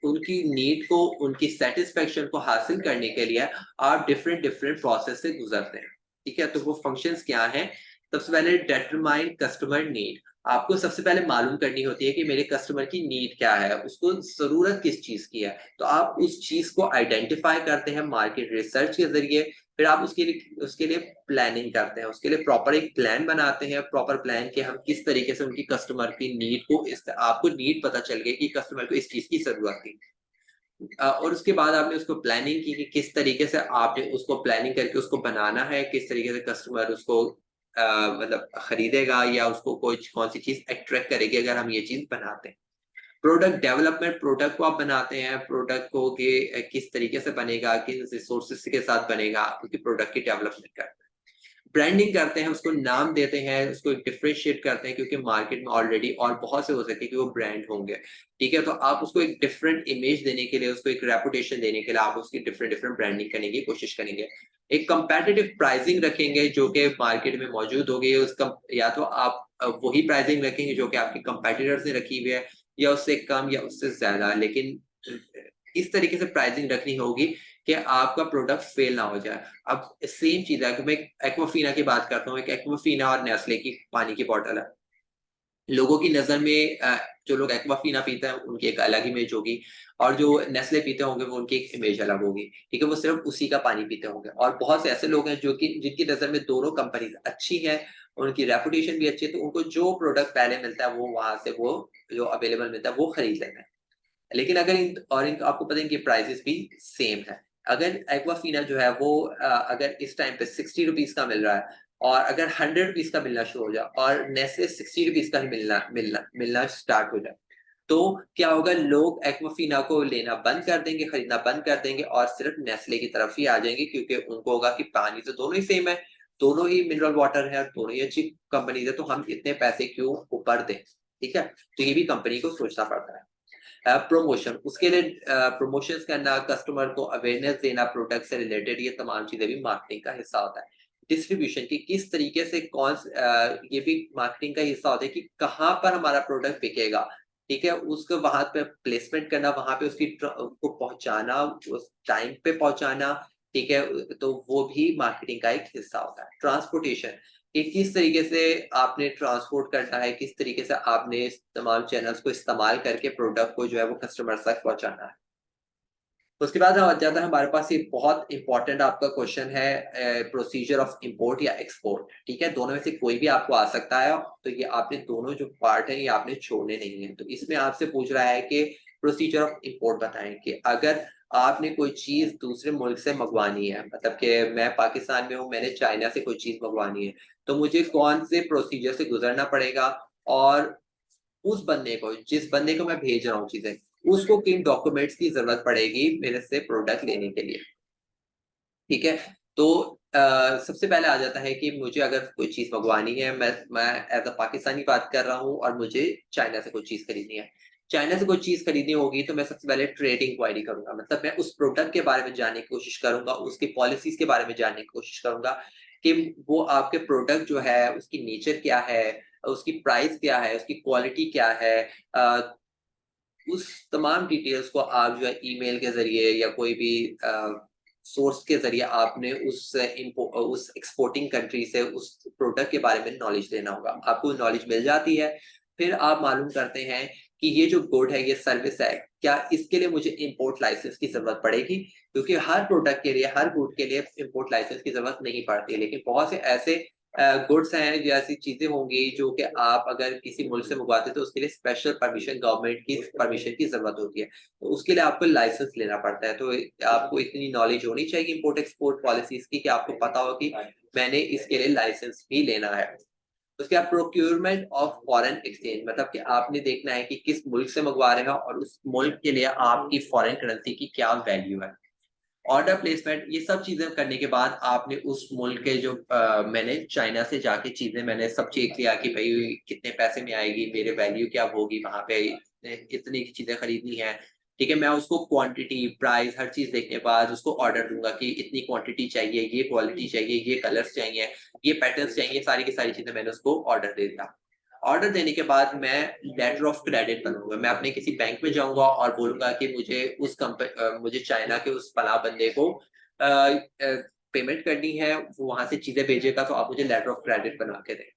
उनकी नीड को, उनकी सेटिस्फेक्शन को हासिल करने के लिए आप डिफरेंट डिफरेंट प्रोसेस से गुजरते हैं, ठीक है। तो वो फंक्शंस क्या हैं? सबसे पहले डिटरमाइन कस्टमर नीड। आपको सबसे पहले मालूम करनी होती है कि मेरे कस्टमर की नीड क्या है, उसको जरूरत किस चीज की है। तो आप उस चीज को आइडेंटिफाई करते हैं मार्केट रिसर्च के जरिए, फिर आप उसके लिए प्लानिंग करते हैं, उसके लिए प्रॉपर एक प्लान बनाते हैं, प्रॉपर प्लान कि हम किस तरीके से उनकी कस्टमर की नीड को, इस आपको नीड पता चल गई कि कस्टमर को इस चीज की जरूरत थी। और उसके बाद आपने उसको प्लानिंग की कि किस तरीके से आपने उसको प्लानिंग करके उसको बनाना है, किस तरीके से कस्टमर उसको मतलब खरीदेगा या उसको कोई कौन सी चीज अट्रैक्ट करेगी अगर हम ये चीज बनाते हैं। प्रोडक्ट डेवलपमेंट, प्रोडक्ट को आप बनाते हैं, प्रोडक्ट को कि किस तरीके से बनेगा, किस रिसोर्सेस के साथ बनेगा, उसकी प्रोडक्ट की डेवलपमेंट करते हैं। ब्रांडिंग करते हैं, उसको नाम देते हैं, उसको डिफरेंशिएट करते हैं क्योंकि मार्केट में ऑलरेडी और बहुत से हो सकते हैं कि वो ब्रांड होंगे, ठीक है। तो आप उसको एक डिफरेंट इमेज देने के लिए, उसको एक रेपुटेशन देने के लिए आप उसकी डिफरेंट डिफरेंट ब्रांडिंग करने की कोशिश करेंगे। एक कंपेटिटिव प्राइसिंग रखेंगे जो कि मार्केट में मौजूद होगी, उसका या तो आप वही प्राइसिंग रखेंगे जो कि आपके कंपेटिटर्स ने रखी हुई है या उससे कम या उससे ज्यादा, लेकिन इस तरीके से प्राइसिंग रखनी होगी कि आपका प्रोडक्ट फेल ना हो जाए। अब सेम चीज है कि मैं एक्वाफीना की बात करता हूँ, एक एक्वाफीना और नेस्ले की पानी की बॉटल है। लोगों की नज़र में जो लोग एक्वाफीना पीते हैं उनकी एक अलग इमेज होगी और जो नेस्ले पीते होंगे वो उनकी एक इमेज अलग होगी, ठीक है? वो सिर्फ उसी का पानी पीते होंगे और बहुत से ऐसे लोग हैं जो कि जिनकी नज़र में दोनों कंपनीज़ अच्छी हैं, उनकी रेपुटेशन भी अच्छी है, तो उनको जो प्रोडक्ट पहले मिलता है वो वहाँ से वो जो अवेलेबल मिलता है वो खरीद लेते हैं। लेकिन अगर आपको पता है इनकी प्राइसेस भी सेम है। अगर एक्वाफीना जो है वो अगर इस टाइम पे 60 रुपीज़ का मिल रहा है और अगर 100 रुपीज़ का मिलना शुरू हो जाए और नेस्ले 60 रुपीज़ का ही मिलना मिलना मिलना स्टार्ट हो जाए, तो क्या होगा? लोग एक्वाफीना को लेना बंद कर देंगे, खरीदना बंद कर देंगे और सिर्फ नेस्ले की तरफ ही आ जाएँगे क्योंकि उनको होगा कि पानी तो दोनों ही सेम है, दोनों ही मिनरल वाटर है, दोनों ही अच्छी कंपनीज़ है, तो हम इतने पैसे क्यों ऊपर दें, ठीक है? तो ये भी कंपनी को सोचना पड़ता है। प्रमोशन, उसके लिए प्रमोशंस करना, कस्टमर को अवेयरनेस देना प्रोडक्ट से रिलेटेड, ये तमाम चीजें भी मार्केटिंग का हिस्सा होता है। डिस्ट्रीब्यूशन की किस तरीके से ये भी मार्केटिंग का हिस्सा होता है कि कहाँ पर हमारा प्रोडक्ट बिकेगा, ठीक है, उसको वहां पे प्लेसमेंट करना, वहां पे उसको पहुंचाना, उस टाइम पे पहुंचाना, ठीक है, तो वो भी मार्केटिंग का एक हिस्सा होता है। ट्रांसपोर्टेशन, कि किस तरीके से आपने ट्रांसपोर्ट करना है, किस तरीके से आपने इस तमाम चैनल्स को इस्तेमाल करके प्रोडक्ट को जो है वो कस्टमर तक पहुंचाना है। उसके बाद आ जाता है हमारे पास एक बहुत इंपॉर्टेंट आपका क्वेश्चन है, प्रोसीजर ऑफ इंपोर्ट या एक्सपोर्ट। ठीक है, दोनों में से कोई भी आपको आ सकता है, तो ये आपने दोनों जो पार्ट है ये आपने छोड़ने नहीं है। तो इसमें आपसे पूछ रहा है कि प्रोसीजर ऑफ इंपोर्ट बताएं कि अगर आपने कोई चीज दूसरे मुल्क से मंगवानी है, मतलब कि मैं पाकिस्तान में हूँ, मैंने चाइना से कोई चीज मंगवानी है, तो मुझे कौन से प्रोसीजर से गुजरना पड़ेगा, और उस बंदे को, जिस बंदे को मैं भेज रहा हूँ चीजें, उसको किन डॉक्यूमेंट्स की जरूरत पड़ेगी मेरे से प्रोडक्ट लेने के लिए। ठीक है, तो सबसे पहले आ जाता है कि मुझे अगर कोई चीज मंगवानी है, मैं एज अ पाकिस्तानी बात कर रहा हूँ और मुझे चाइना से कोई चीज खरीदनी है। चाइना से कोई चीज खरीदनी होगी तो मैं सबसे पहले ट्रेड इंक्वायरी करूंगा, मतलब मैं उस प्रोडक्ट के बारे में जानने की कोशिश करूंगा, उसकी पॉलिसीज के बारे में जानने की कोशिश करूंगा कि वो आपके प्रोडक्ट जो है उसकी नेचर क्या है, उसकी प्राइस क्या है, उसकी क्वालिटी क्या है। उस तमाम डिटेल्स को आप जो है ईमेल के ज़रिए या कोई भी सोर्स के ज़रिए आपने उस एक्सपोर्टिंग कंट्री से उस प्रोडक्ट के बारे में नॉलेज लेना होगा। आपको नॉलेज मिल जाती है, फिर आप मालूम करते हैं कि ये जो गुड है, ये सर्विस है, क्या इसके लिए मुझे इम्पोर्ट लाइसेंस की ज़रूरत पड़ेगी? क्योंकि हर प्रोडक्ट के लिए, हर गुड के लिए इम्पोर्ट लाइसेंस की ज़रूरत नहीं पड़ती, लेकिन बहुत से ऐसे गुड्स हैं, जो ऐसी चीज़ें होंगी जो कि आप अगर किसी मुल्क से मंगवाते हैं तो उसके लिए स्पेशल परमिशन, गवर्नमेंट की परमिशन की ज़रूरत होती है। तो उसके लिए आपको लाइसेंस लेना पड़ता है। तो आपको इतनी नॉलेज होनी चाहिए इम्पोर्ट एक्सपोर्ट पॉलिसीज़ की कि आपको पता हो कि मैंने इसके लिए लाइसेंस भी लेना है। उसके बाद प्रोक्योरमेंट ऑफ फॉरेन एक्सचेंज, मतलब कि आपने देखना है कि किस मुल्क से मंगवा रहे हैं और उस मुल्क के लिए आपकी फॉरेन करेंसी की क्या वैल्यू है। ऑर्डर प्लेसमेंट, ये सब चीज़ें करने के बाद आपने उस मुल्क के जो मैंने चाइना से जाके चीज़ें मैंने सब चेक किया कि भई कितने पैसे में आएगी, मेरे वैल्यू क्या होगी वहाँ पे, इतनी की चीज़ें खरीदनी है। ठीक है, मैं उसको क्वांटिटी, प्राइस हर चीज़ देखने के बाद उसको ऑर्डर दूँगा कि इतनी क्वांटिटी चाहिए, ये क्वालिटी चाहिए, ये कलर्स चाहिए, ये पैटर्न्स चाहिए, सारी की सारी चीज़ें मैंने उसको ऑर्डर दे दिया। ऑर्डर देने के बाद मैं लेटर ऑफ क्रेडिट बनूँगा। मैं अपने किसी बैंक में जाऊँगा और बोलूँगा कि मुझे चाइना के उस फलाँ बंदे को पेमेंट करनी है, वो वहाँ से चीज़ें भेजेगा, तो आप मुझे लेटर ऑफ क्रेडिट बना के दें।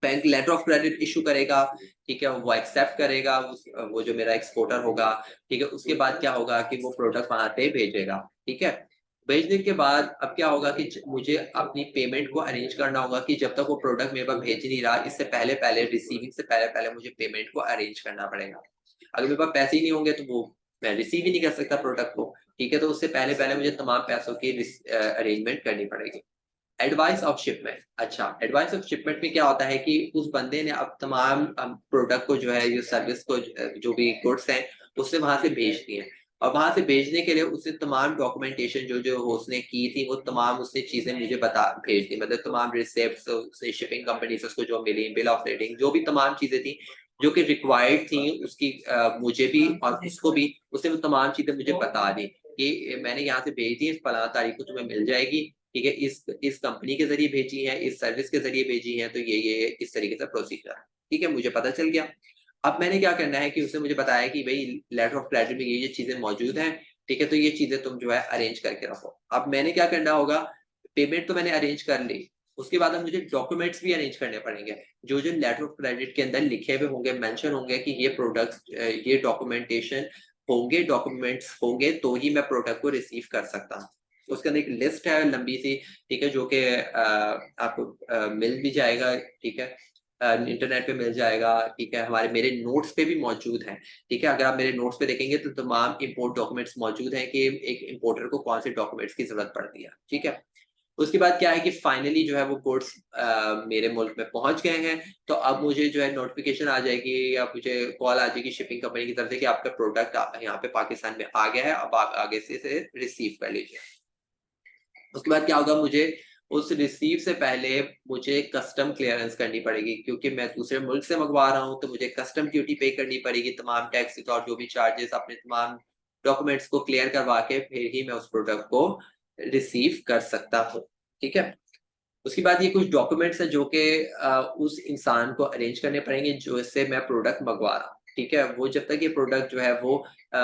Bank letter of credit issue करेगा, ठीक है, वो एक्सेप्ट करेगा, वो जो मेरा एक्सपोर्टर होगा, ठीक है, उसके बाद क्या होगा कि वो प्रोडक्ट वहाँ पे भेजेगा, ठीक है। भेजने के बाद अब क्या होगा कि मुझे अपनी पेमेंट को अरेंज करना होगा कि जब तक वो प्रोडक्ट मेरे पास भेज नहीं रहा, इससे पहले-पहले, रिसीविंग से पहले-पहले मुझे पेमेंट को अरेंज करना पड़ेगा। अगर मेरे पास पैसे ही नहीं होंगे तो वो मैं रिसीव ही नहीं कर सकता प्रोडक्ट को, ठीक है, तो उससे पहले-पहले मुझे तमाम पैसों की अरेंजमेंट करनी पड़ेगी। एडवाइस ऑफ शिपमेंट, अच्छा, एडवाइस ऑफ शिपमेंट में क्या होता है कि उस बंदे ने अब तमाम प्रोडक्ट को जो है, ये सर्विस को, जो भी गुड्स हैं, उससे वहां से भेज दिए, और वहां से भेजने के लिए उसने तमाम डॉक्यूमेंटेशन जो जो उसने की थी, वो तमाम उसने चीजें मुझे बता भेज दी, मतलब तमाम रिसिप्ट उसने शिपिंग कंपनी से उसको जो मिली, बिल ऑफ lading, जो भी तमाम चीजें थी जो कि रिक्वायर्ड थी उसकी, मुझे भी और उसको भी, उसने वो तमाम चीजें मुझे बता दी कि मैंने यहाँ से भेज दी, फलां तारीख को तुम्हें मिल जाएगी, ठीक है, इस कंपनी के ज़रिए भेजी है, इस सर्विस के ज़रिए भेजी है, तो ये इस तरीके से प्रोसीजर है। ठीक है, मुझे पता चल गया। अब मैंने क्या करना है कि उसने मुझे बताया कि भई लेटर ऑफ क्रेडिट में ये चीज़ें मौजूद हैं, ठीक है, तो ये चीज़ें तुम जो है अरेंज करके रखो। अब मैंने क्या करना होगा, पेमेंट तो मैंने अरेंज कर ली, उसके बाद अब मुझे डॉक्यूमेंट्स भी अरेंज करने पड़ेंगे। जो-जो लेटर ऑफ क्रेडिट के अंदर लिखे हुए होंगे, मेंशन होंगे कि ये प्रोडक्ट्स, ये डॉक्यूमेंटेशन होंगे, डॉक्यूमेंट्स होंगे, तो ही मैं प्रोडक्ट को रिसीव कर सकता हूँ। उसके अंदर एक लिस्ट है लंबी सी, ठीक है, जो कि आपको मिल भी जाएगा, ठीक है, इंटरनेट पे मिल जाएगा, ठीक है, हमारे मेरे नोट्स पे भी मौजूद है, ठीक है, अगर आप मेरे नोट्स पे देखेंगे तो तमाम इम्पोर्ट डॉक्यूमेंट्स मौजूद हैं कि एक इम्पोर्टर को कौन से डॉक्यूमेंट्स की जरूरत पड़ती है, ठीक है। उसके बाद क्या है कि फाइनली जो है वो गुड्स मेरे मुल्क में पहुंच गए हैं, तो अब मुझे जो है नोटिफिकेशन आ जाएगी या मुझे कॉल आ जाएगी शिपिंग कंपनी की तरफ से कि आपका प्रोडक्ट यहाँ पे पाकिस्तान में आ गया है, अब आप आगे से इसे रिसीव कर लीजिए। उसके बाद क्या होगा, मुझे उस रिसीव से पहले मुझे कस्टम क्लियरेंस करनी पड़ेगी, क्योंकि मैं दूसरे मुल्क से मंगवा रहा हूँ, तो मुझे कस्टम ड्यूटी पे करनी पड़ेगी, तमाम टैक्सेस और जो भी चार्जेस, अपने तमाम डॉक्यूमेंट्स को क्लियर करवा के फिर ही मैं उस प्रोडक्ट को रिसीव कर सकता हूँ, ठीक है। उसके बाद ये कुछ डॉक्यूमेंट्स हैं जो कि उस इंसान को अरेंज करने पड़ेंगे जो इससे मैं प्रोडक्ट मंगवा रहा हूँ, ठीक है। वो जब तक ये प्रोडक्ट जो है वो अ,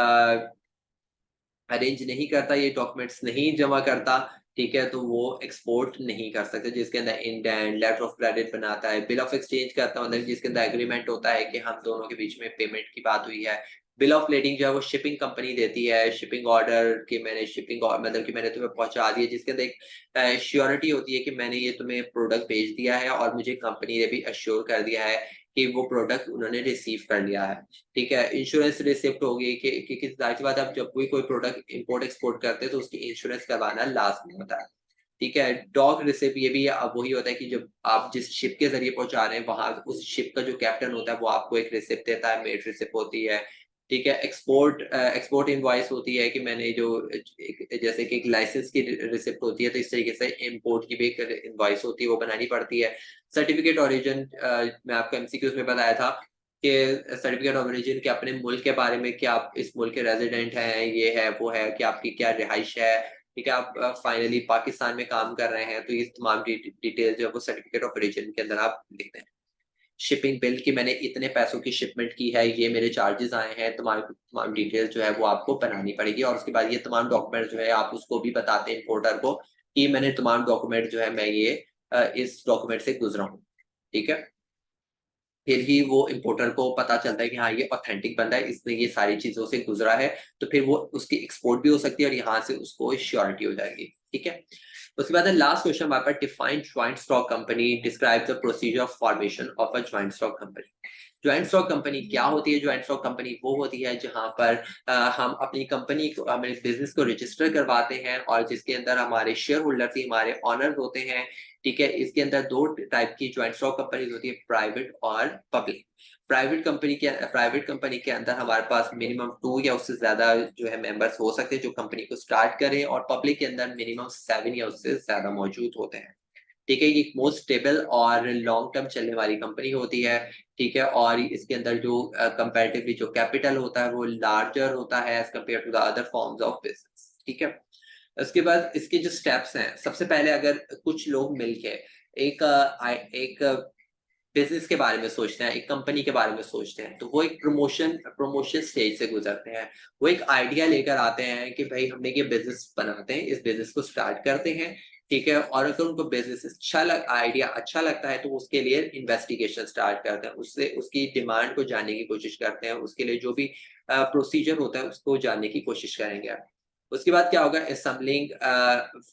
अरेंज नहीं करता, ये डॉक्यूमेंट्स नहीं जमा करता, ठीक है, तो वो एक्सपोर्ट नहीं कर सकते, जिसके अंदर इंडेंट, लेटर ऑफ क्रेडिट बनाता है, बिल ऑफ एक्सचेंज करता है, मतलब जिसके अंदर एग्रीमेंट होता है कि हम दोनों के बीच में पेमेंट की बात हुई है। बिल ऑफ लेडिंग जो है वो शिपिंग कंपनी देती है, शिपिंग ऑर्डर कि मैंने शिपिंग मतलब कि मैंने तुम्हें पहुंचा दिया, जिसके अंदर एक श्योरिटी होती है कि मैंने ये तुम्हें प्रोडक्ट भेज दिया है और मुझे कंपनी ने भी अश्योर कर दिया है कि वो प्रोडक्ट उन्होंने रिसीव कर लिया है। ठीक है, इंश्योरेंस रिसिप्ट होगी कि जाहिर सी बात है, आप जब भी कोई प्रोडक्ट इंपोर्ट एक्सपोर्ट करते हैं तो उसकी इंश्योरेंस करवाना लाजमी होता है। ठीक है, डॉक रिसिप्ट ये भी वही होता है कि जब आप जिस शिप के जरिए पहुंचा रहे हैं वहां उस शिप का जो कैप्टन होता है वो आपको एक रिसिप्ट देता है, मेट रिसिप्ट होती है। ठीक है, एक्सपोर्ट इनवॉइस होती है कि मैंने जो जैसे कि एक लाइसेंस की रिसिप्ट होती है, तो इस तरीके से इंपोर्ट की भी एक इनवॉइस होती है, वो बनानी पड़ती है। सर्टिफिकेट ओरिजिन, मैं आपको एमसीक्यूज में बताया था कि सर्टिफिकेट ऑफ ओरिजिन के अपने मुल्क के बारे में कि आप इस मुल्क के रेजिडेंट हैं, ये है वो है, कि आपकी क्या रिहाइश है। ठीक है, आप फाइनली पाकिस्तान में काम कर रहे हैं, तो ये तमाम डिटेल जो है वो सर्टिफिकेट ऑफ ओरिजिन के अंदर आप लिखते हैं। शिपिंग बिल कि मैंने इतने पैसों की शिपमेंट की है, ये मेरे चार्जेस आए हैं, तमाम तमाम डिटेल जो है वो आपको बनानी पड़ेगी, और उसके बाद ये तमाम डॉक्यूमेंट जो है आप उसको भी बताते हैं इम्पोर्टर को कि मैंने तमाम डॉक्यूमेंट जो है मैं ये इस डॉक्यूमेंट से गुजरा हूँ। ठीक है, फिर ही वो इम्पोर्टर को पता चलता है कि हाँ, ये ऑथेंटिक बंदा है, इसने ये सारी चीज़ों से गुज़रा है, तो फिर वो उसकी एक्सपोर्ट भी हो सकती है और यहाँ से उसको श्योरिटी हो जाएगी। ठीक है? उसके बाद लास्ट क्वेश्चन हमारे पास, define joint stock company, describe the procedure of formation of a joint stock company. Joint stock company क्या होती है? जॉइंट स्टॉक कंपनी वो होती है जहाँ पर हम अपनी कंपनी को, हमारे बिज़नेस को रजिस्टर करवाते हैं और जिसके अंदर हमारे शेयर होल्डर भी हमारे ओनर होते हैं। ठीक है, इसके अंदर 2 टाइप की जॉइंट स्टॉक कंपनीज़ होती है, प्राइवेट और पब्लिक। प्राइवेट कंपनी के अंदर हमारे पास मिनिमम 2 या उससे ज़्यादा जो है मेंबर्स हो सकते हैं जो कंपनी को स्टार्ट करें, और पब्लिक के अंदर मिनिमम 7 या उससे ज़्यादा मौजूद होते हैं। ठीक है, ये एक मोस्ट स्टेबल और लॉन्ग टर्म चलने वाली कंपनी होती है। ठीक है, और इसके अंदर जो कंपैरेटिवली जो कैपिटल होता है वो लार्जर होता है as compare to the other forms of business. ठीक है? उसके बाद इसके जो स्टेप्स हैं, सबसे पहले अगर कुछ लोग मिलके एक बिज़नेस के बारे में सोचते हैं, एक कंपनी के बारे में सोचते हैं, तो वो एक प्रमोशन स्टेज से गुज़रते हैं। वो एक आइडिया लेकर आते हैं कि भई हमने ये बिज़नेस बनाते हैं, इस बिज़नेस को स्टार्ट करते हैं, ठीक है? और अगर उनको बिज़नेस आइडिया अच्छा लगता है, तो उसके लिए इन्वेस्टिगेशन स्टार्ट करते हैं। उससे उसकी डिमांड को जानने की कोशिश करते हैं, उसके लिए जो भी प्रोसीजर होता है, उसको जानने की कोशिश करेंगे। उसके बाद क्या होगा, असेंबलिंग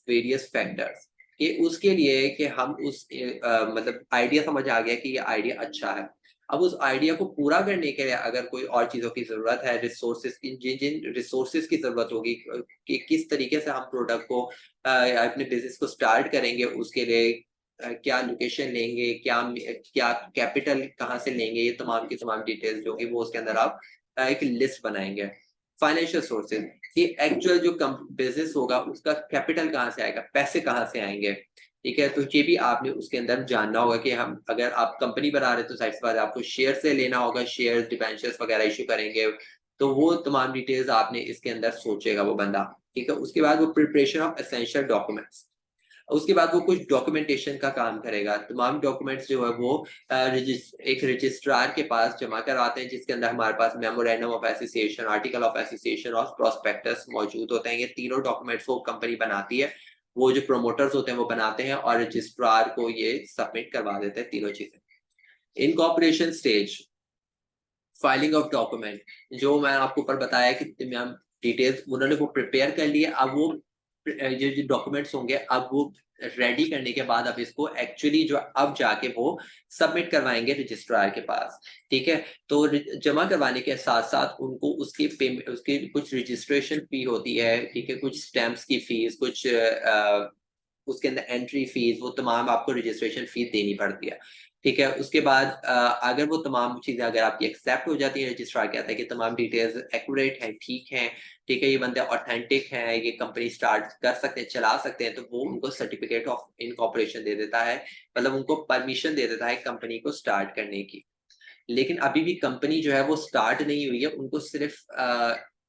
वेरियस फैक्टर्स, कि उसके लिए कि हम मतलब आइडिया समझ आ गया कि ये आइडिया अच्छा है। अब उस आइडिया को पूरा करने के लिए अगर कोई और चीज़ों की ज़रूरत है, रिसोर्सेज़ की, जिन रिसोर्सेज़ की ज़रूरत होगी, कि किस तरीके से हम प्रोडक्ट को अपने बिज़नेस को स्टार्ट करेंगे, उसके लिए क्या लोकेशन लेंगे, क्या कैपिटल कहाँ से लेंगे, ये तमाम की तमाम डिटेल्स जो होंगी वो उसके अंदर आप एक लिस्ट बनाएँगे। फाइनेंशियल सोर्सेज़, कि एक्चुअल जो बिज़नेस होगा उसका कैपिटल कहाँ से आएगा, पैसे कहाँ से आएँगे, ठीक है? तो ये भी आपने उसके अंदर जानना होगा कि हम अगर आप कंपनी बना रहे हैं तो ज़ाहिर-सी बात है आपको शेयर से लेना होगा, शेयर्स, डिबेंचर्स वगैरह इश्यू करेंगे, तो वो तमाम डिटेल्स आपने इसके अंदर सोचेगा वो बंदा, ठीक है? उसके बाद वो प्रिपरेशन ऑफ एसेंशियल डॉक्यूमेंट्स, उसके बाद वो कुछ डॉक्यूमेंटेशन का काम करेगा। तमाम डॉक्यूमेंट्स जो है वो एक रजिस्ट्रार के पास जमा करवाते हैं, जिसके अंदर हमारे पास memorandum of association, article of association और प्रॉस्पेक्टस मौजूद होते हैं। ये तीनों डॉक्यूमेंट्स वो कंपनी बनाती है। वो जो प्रमोटर्स होते हैं वो बनाते हैं और रजिस्ट्रार को ये सबमिट करवा देते हैं तीनों चीज़ें। Incorporation stage, filing of document, जो मैंने आपको ऊपर बताया कि मैम डिटेल्स उन्होंने वो प्रिपेयर कर लिए, अब वो ये जो डॉक्यूमेंट्स होंगे अब वो रेडी करने के बाद अब इसको एक्चुअली जो अब जाके वो सबमिट करवाएंगे रजिस्ट्रार के पास। ठीक है, तो जमा करवाने के साथ साथ उनको उसकी पेमेंट, उसकी कुछ रजिस्ट्रेशन फी होती है, ठीक है, कुछ स्टैंप्स की फीस, कुछ उसके अंदर एंट्री फीस, वो तमाम आपको रजिस्ट्रेशन फीस देनी पड़ती है। ठीक है, उसके बाद अगर वो तमाम चीज़ें अगर आपकी एक्सेप्ट हो जाती हैं, रजिस्ट्रार कहता है कि तमाम डिटेल्स एक्यूरेट हैं, ठीक हैं, ठीक है, ये बंदे ऑथेंटिक हैं, ये कंपनी स्टार्ट कर सकते हैं, चला सकते हैं, तो वो उनको सर्टिफिकेट ऑफ इनकॉर्पोरेशन दे देता है, मतलब उनको परमिशन दे देता है कंपनी को स्टार्ट करने की। लेकिन अभी भी कंपनी जो है वो स्टार्ट नहीं हुई है, उनको सिर्फ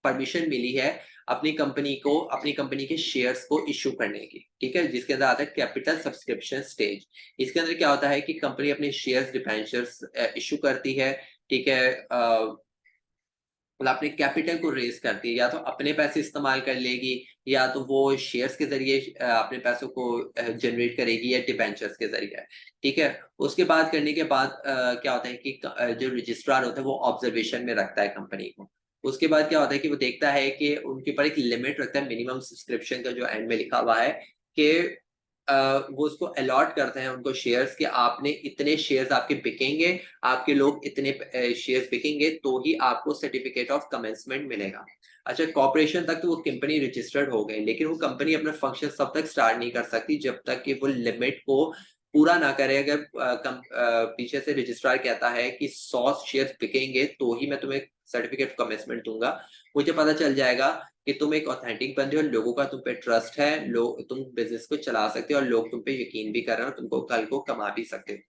परमिशन मिली है अपनी कंपनी के शेयर्स को इश्यू करने की, ठीक है? जिसके अंदर आता है कैपिटल सब्सक्रिप्शन स्टेज। इसके अंदर क्या होता है कि कंपनी अपने शेयर्स, डिबेंचर्स इश्यू करती है, ठीक है? मतलब अपने कैपिटल को रेज करती है, या तो अपने पैसे इस्तेमाल कर लेगी, या तो वो शेयर्स के जरिए अपने पैसों को जनरेट करेगी, या डिबेंचर्स के जरिए। ठीक है। उसके बाद करने के बाद क्या होता है कि जो रजिस्ट्रार होता है वो ऑब्जर्वेशन में रखता है कंपनी को। उसके बाद क्या होता है कि वो देखता है कि उनके ऊपर एक लिमिट रखता है, मिनिमम सब्सक्रिप्शन का जो एंड में लिखा हुआ है कि वो उसको अलॉट करते हैं उनको शेयर्स, कि आपने इतने शेयर्स आपके बिकेंगे, आपके लोग इतने शेयर्स बिकेंगे तो ही आपको सर्टिफिकेट ऑफ कमेंसमेंट मिलेगा। अच्छा, कॉर्पोरेशन तक तो वो कंपनी रजिस्टर्ड हो गई, लेकिन वो कंपनी अपना फंक्शन तब तक स्टार्ट नहीं कर सकती जब तक कि वो लिमिट को पूरा ना करे। अगर पीछे से रजिस्ट्रार कहता है कि 100 शेयर्स बिकेंगे तो ही मैं तुम्हें सर्टिफिकेट ऑफ कमेंसमेंट दूंगा, मुझे पता चल जाएगा कि तुम एक ऑथेंटिक बंदे हो, लोगों का तुम पे ट्रस्ट है, लोग तुम बिजनेस को चला सकते हो और लोग तुम पे यकीन भी कर रहे हो, तुमको कल को कमा भी सकते हो।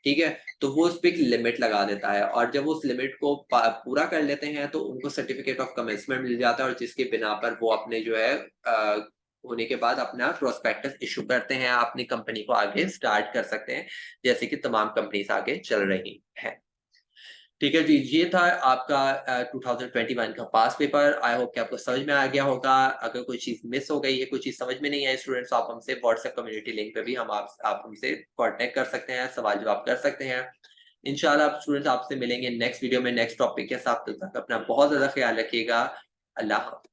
ठीक है। तो वो उस पे एक लिमिट लगा देता है, और जब वो उस लिमिट को पूरा कर लेते हैं तो उनको सर्टिफिकेट ऑफ कमेंसमेंट मिल जाता है, और जिसके बिना पर वो अपने जो है होने के बाद अपना प्रोस्पेक्टस इशू करते हैं, अपनी कंपनी को आगे स्टार्ट कर सकते हैं, जैसे कि तमाम कंपनीज आगे चल रही हैं। ठीक है जी, ये था आपका 2021 का पास पेपर। आई होप कि आपको समझ में आ गया होगा। अगर कोई चीज़ मिस हो गई है, कोई चीज़ समझ में नहीं आई स्टूडेंट्स, आप हमसे व्हाट्सएप कम्युनिटी लिंक पे भी आप हमसे कॉन्टैक्ट कर सकते हैं, सवाल जवाब कर सकते हैं। इंशाल्लाह आप स्टूडेंट्स आपसे मिलेंगे नेक्स्ट वीडियो में नेक्स्ट टॉपिक के साथ। तब तक अपना बहुत ज़्यादा ख्याल रखिएगा। अल्लाह हाफ़िज़।